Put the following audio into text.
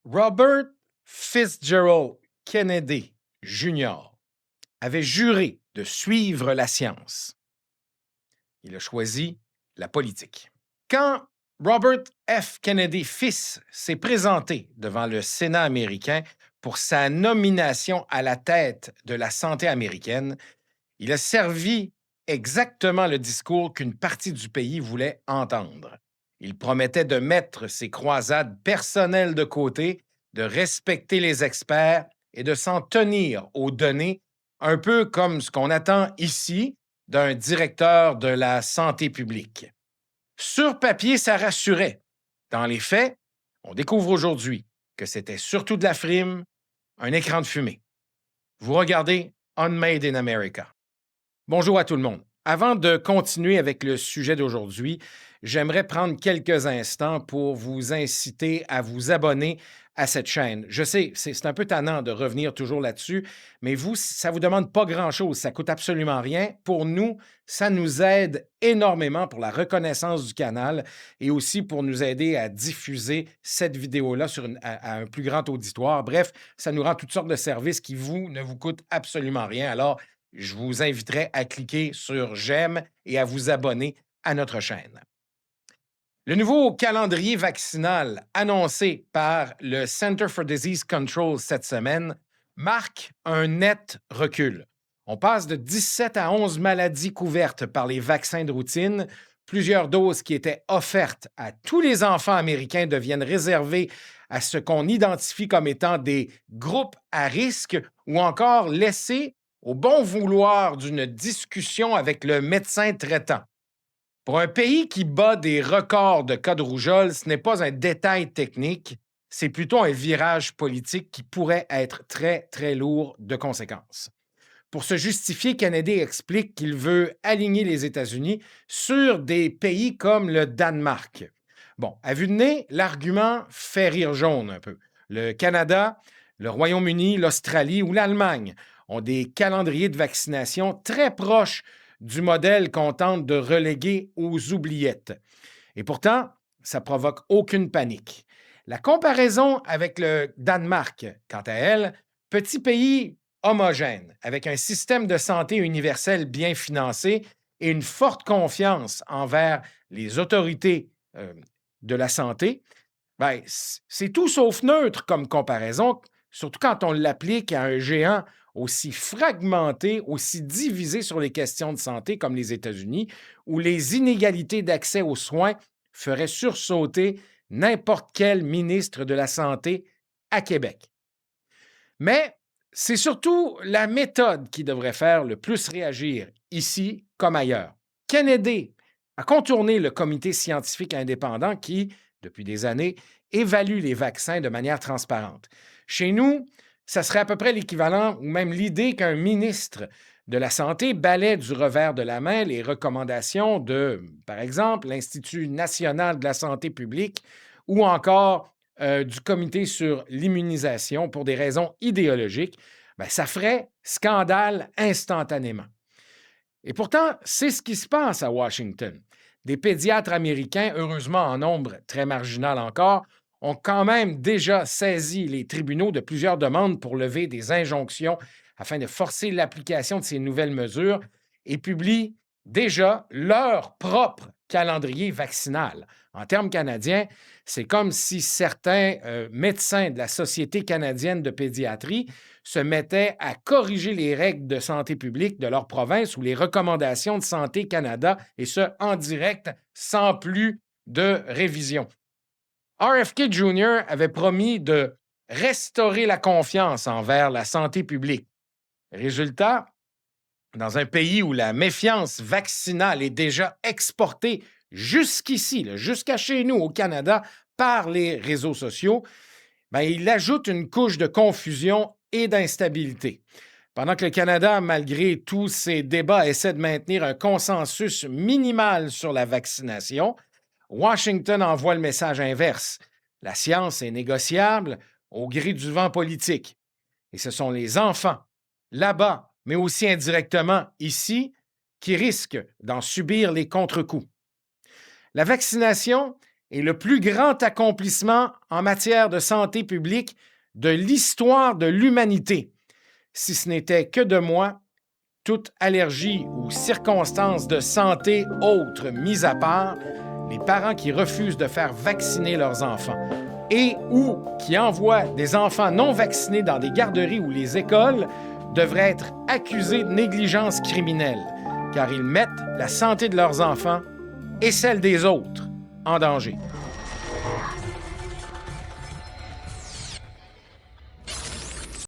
Robert Fitzgerald Kennedy Jr. avait juré de suivre la science. Il a choisi la politique. Quand Robert F. Kennedy fils s'est présenté devant le Sénat américain pour sa nomination à la tête de la santé américaine, il a servi exactement le discours qu'une partie du pays voulait entendre. Il promettait de mettre ses croisades personnelles de côté, de respecter les experts et de s'en tenir aux données, un peu comme ce qu'on attend ici d'un directeur de la santé publique. Sur papier, ça rassurait. Dans les faits, on découvre aujourd'hui que c'était surtout de la frime, un écran de fumée. Vous regardez Unmade in America. Bonjour à tout le monde. Avant de continuer avec le sujet d'aujourd'hui, j'aimerais prendre quelques instants pour vous inciter à vous abonner à cette chaîne. Je sais, c'est un peu tannant de revenir toujours là-dessus, mais vous, ça ne vous demande pas grand-chose, ça coûte absolument rien. Pour nous, ça nous aide énormément pour la reconnaissance du canal et aussi pour nous aider à diffuser cette vidéo-là à un plus grand auditoire. Bref, ça nous rend toutes sortes de services qui, ne vous coûtent absolument rien. Alors, je vous inviterai à cliquer sur j'aime et à vous abonner à notre chaîne. Le nouveau calendrier vaccinal annoncé par le Center for Disease Control cette semaine marque un net recul. On passe de 17 à 11 maladies couvertes par les vaccins de routine. Plusieurs doses qui étaient offertes à tous les enfants américains deviennent réservées à ce qu'on identifie comme étant des groupes à risque ou encore laissées au bon vouloir d'une discussion avec le médecin traitant. Pour un pays qui bat des records de cas de rougeole, ce n'est pas un détail technique, c'est plutôt un virage politique qui pourrait être très, très lourd de conséquences. Pour se justifier, Kennedy explique qu'il veut aligner les États-Unis sur des pays comme le Danemark. Bon, à vue de nez, l'argument fait rire jaune un peu. Le Canada, le Royaume-Uni, l'Australie ou l'Allemagne ont des calendriers de vaccination très proches du modèle qu'on tente de reléguer aux oubliettes. Et pourtant, ça provoque aucune panique. La comparaison avec le Danemark, quant à elle, petit pays homogène, avec un système de santé universel bien financé et une forte confiance envers les autorités de la santé, ben, c'est tout sauf neutre comme comparaison, surtout quand on l'applique à un géant aussi fragmenté, aussi divisé sur les questions de santé comme les États-Unis, où les inégalités d'accès aux soins feraient sursauter n'importe quel ministre de la Santé à Québec. Mais c'est surtout la méthode qui devrait faire le plus réagir, ici comme ailleurs. Kennedy a contourné le comité scientifique indépendant qui, depuis des années, évalue les vaccins de manière transparente. Chez nous, ça serait à peu près l'équivalent ou même l'idée qu'un ministre de la Santé balaie du revers de la main les recommandations de, par exemple, l'Institut national de la santé publique ou encore du comité sur l'immunisation pour des raisons idéologiques, bien, ça ferait scandale instantanément. Et pourtant, c'est ce qui se passe à Washington. Des pédiatres américains, heureusement en nombre très marginal encore, ont quand même déjà saisi les tribunaux de plusieurs demandes pour lever des injonctions afin de forcer l'application de ces nouvelles mesures et publient déjà leur propre calendrier vaccinal. En termes canadiens, c'est comme si certains médecins de la Société canadienne de pédiatrie se mettaient à corriger les règles de santé publique de leur province ou les recommandations de Santé Canada, et ce, en direct, sans plus de révision. RFK Jr. avait promis de restaurer la confiance envers la santé publique. Résultat, dans un pays où la méfiance vaccinale est déjà exportée jusqu'ici, jusqu'à chez nous au Canada, par les réseaux sociaux, bien, il ajoute une couche de confusion et d'instabilité. Pendant que le Canada, malgré tous ces débats, essaie de maintenir un consensus minimal sur la vaccination, Washington envoie le message inverse. La science est négociable au gré du vent politique. Et ce sont les enfants, là-bas, mais aussi indirectement ici, qui risquent d'en subir les contre-coups. La vaccination est le plus grand accomplissement en matière de santé publique de l'histoire de l'humanité. Si ce n'était que de moi, toute allergie ou circonstances de santé autres mises à part, les parents qui refusent de faire vacciner leurs enfants et ou qui envoient des enfants non vaccinés dans des garderies ou les écoles devraient être accusés de négligence criminelle, car ils mettent la santé de leurs enfants et celle des autres en danger.